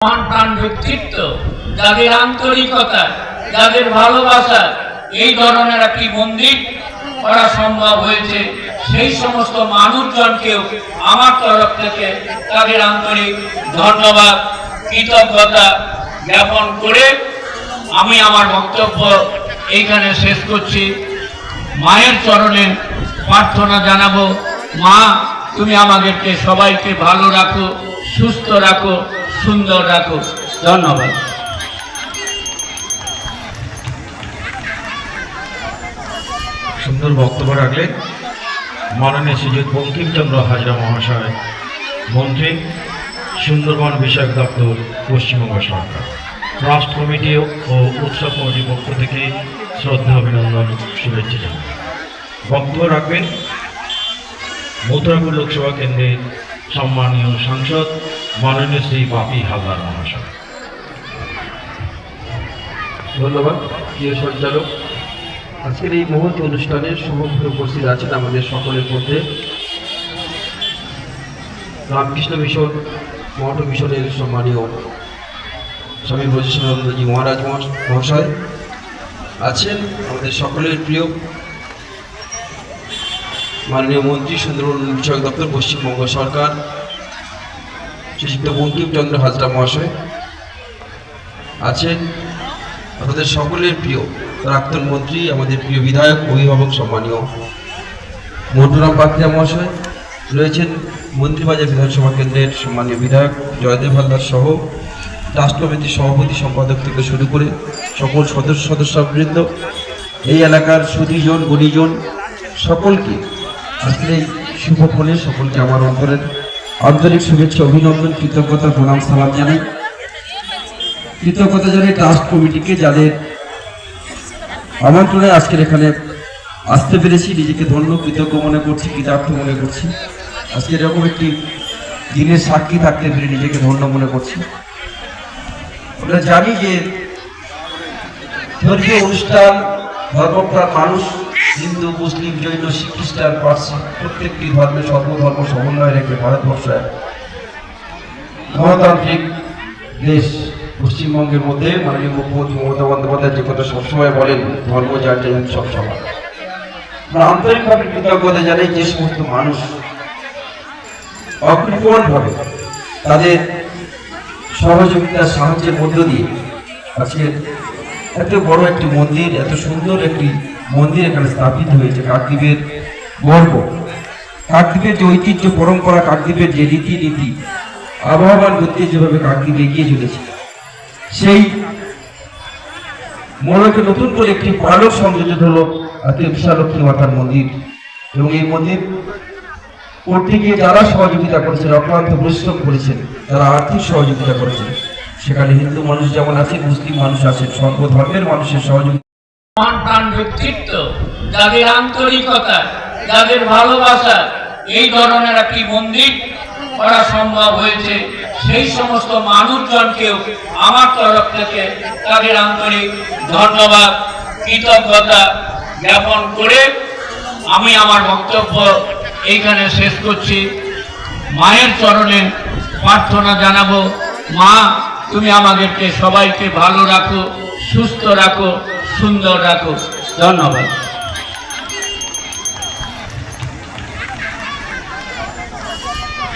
মহান প্রাণ ব্যক্তিত্ব, যাদের আন্তরিকতা, যাদের ভালোবাসা এই ধরনের একটি মন্দির করা সম্ভব হয়েছে, সেই সমস্ত মানুষজনকেও আমার তরফ থেকে তাদের আন্তরিক ধন্যবাদ, কৃতজ্ঞতা জ্ঞাপন করে আমি আমার বক্তব্য এইখানে শেষ করছি। মায়ের চরণে প্রার্থনা জানাবো, মা তুমি আমাদেরকে সবাইকে ভালো রাখো, সুস্থ রাখো, সুন্দর রাখো। ধন্যবাদ। সুন্দর বক্তব্য রাখলেন মাননীয় শ্রীযুক্ত বঙ্কিমচন্দ্র হাজরা মহাশয়, মন্ত্রী, সুন্দরবন বিষয়ক দপ্তর, পশ্চিমবঙ্গ সরকার। ট্রাস্ট কমিটি ও উৎসব কমিটির পক্ষ থেকে শ্রদ্ধা, অভিনন্দন, শুভেচ্ছা জানাই। বক্তব্য রাখবেন মথুরাপুর লোকসভা কেন্দ্রের সম্মানীয় সাংসদ মাননীয় শ্রী বাপি হালদার মহাশয়। ধন্যবাদ প্রিয় সঞ্চালক। আজকের এই মহৎ অনুষ্ঠানের সমগ্র উপস্থিত আছেন আমাদের সকলের মধ্যে রামকৃষ্ণ মিশন, মঠ মিশনের সম্মানীয় স্বামী ব্রজেশানন্দজি মহারাজ মহাশয় আছেন, আমাদের সকলের প্রিয় মাননীয় মন্ত্রী, সুন্দরবন বিষয়ক দপ্তর, পশ্চিমবঙ্গ সরকার, শ্রীযুক্ত বঙ্কিমচন্দ্র হাজরা মহাশয় আছেন, আমাদের সকলের প্রিয় প্রাক্তন মন্ত্রী, আমাদের প্রিয় বিধায়ক, অভিভাবক সম্মানীয় মন্টুরাম পাত্রিয়া মহাশয় রয়েছেন, মন্ত্রীবাজার বিধানসভা কেন্দ্রের সম্মানীয় বিধায়ক জয়দেব হালদার সহ ট্রাস্ট কমিটির সভাপতি সম্পাদক থেকে শুরু করে সকল সদস্যবৃন্দ, এই এলাকার সুধীজন গুণীজন সকলকে আজকের এই শুভ ফলে সকলকে আমার অন্তরের আন্তরিক শুভেচ্ছা, অভিনন্দন, কৃতজ্ঞতা, প্রণাম, সালাম জানাই। কৃতজ্ঞতা জানাই ট্রাস্ট কমিটিকে, যাদের আমন্ত্রণে আজকের এখানে আসতে পেরেছি। নিজেকে ধন্য, কৃতজ্ঞ মনে করছি, কৃতার্থ মনে করছি। আজকে এরকম একটি দিনের সাক্ষী থাকতে পেরে নিজেকে ধন্য মনে করছি। আমরা জানি যে ধর্মীয় অনুষ্ঠান, ধর্মপ্রাণ মানুষ, হিন্দু, মুসলিম, জৈন, শিখ, খ্রিস্টান, পার্সি প্রত্যেকটি ধর্মের সর্বধর্ম সমন্বয় রেখে ভারতবর্ষ এক গণতান্ত্রিক দেশ। পশ্চিমবঙ্গের মধ্যে মাননীয় মুখ্যমন্ত্রী মমতা বন্দ্যোপাধ্যায় যে কথা সবসময় বলেন, ধর্ম যার যার উৎসব সভা। আমরা আন্তরিকভাবে কৃতজ্ঞতা জানাই যে সমস্ত মানুষ অকৃপণভাবে তাদের সহযোগিতার সাহায্যের মধ্য দিয়ে আজকে এত বড় একটি মন্দির, এত সুন্দর একটি মন্দির এখানে স্থাপিত হয়েছে। কাকদ্বীপের গর্ব, কাকদ্বীপের যে ঐতিহ্য, পরম্পরা, কাকদ্বীপের যে রীতিনীতি, আবহাওয়ার গতি যেভাবে কাকদ্বীপ এগিয়ে চলেছে, সেই মনকে নতুন করে একটি পালক সংযোজন হলো আজকে বিশালক্ষী মাতার মন্দির। এবং এই মন্দির করতে গিয়ে যারা সহযোগিতা করেছেন, অক্লান্ত পরিশ্রম করেছেন, যারা আর্থিক সহযোগিতা করেছেন, সেখানে হিন্দু মানুষ যেমন আছে, মুসলিম মানুষ আছেন, সর্বধর্মের মানুষের সহযোগিতা। মহান প্রাণ ব্যক্তিত্ব, যাদের আন্তরিকতা, যাদের ভালোবাসা এই ধরনের একটি মন্দির করা সম্ভব হয়েছে, সেই সমস্ত মানুষজনকেও আমার তরফ থেকে তাদের আন্তরিক ধন্যবাদ, কৃতজ্ঞতা জ্ঞাপন করে আমি আমার বক্তব্য এইখানে শেষ করছি। মায়ের চরণে প্রার্থনা জানাবো, মা তুমি আমাদেরকে সবাইকে ভালো রাখো, সুস্থ রাখো, সুন্দর রাখো। ধন্যবাদ।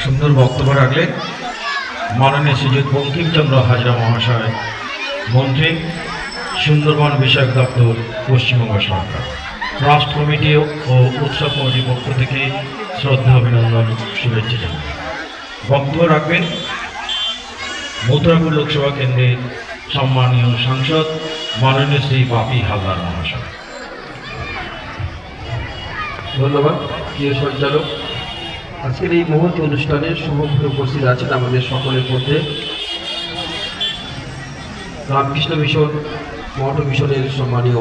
সুন্দর বক্তব্য রাখলেন মাননীয় শ্রীযুক্ত বঙ্কিমচন্দ্র হাজরা মহাশয়, মন্ত্রী, সুন্দরবন বিষয়ক দপ্তর, পশ্চিমবঙ্গ সরকার। ট্রাস্ট কমিটি ও উৎসব কমিটির পক্ষ থেকে শ্রদ্ধা, অভিনন্দন, শুভেচ্ছা জানাই। বক্তব্য রাখবেন মথুরাপুর লোকসভা কেন্দ্রের সম্মানীয় সাংসদ মাননীয় শ্রী বাপি হালদার মহাশয়। ধন্যবাদ প্রিয় সঞ্চালক। আজকের এই মহৎ অনুষ্ঠানের সমগ্র উপস্থিত আছেন আমাদের সকলের মধ্যে রামকৃষ্ণ মিশন, মঠ মিশনের সম্মানীয়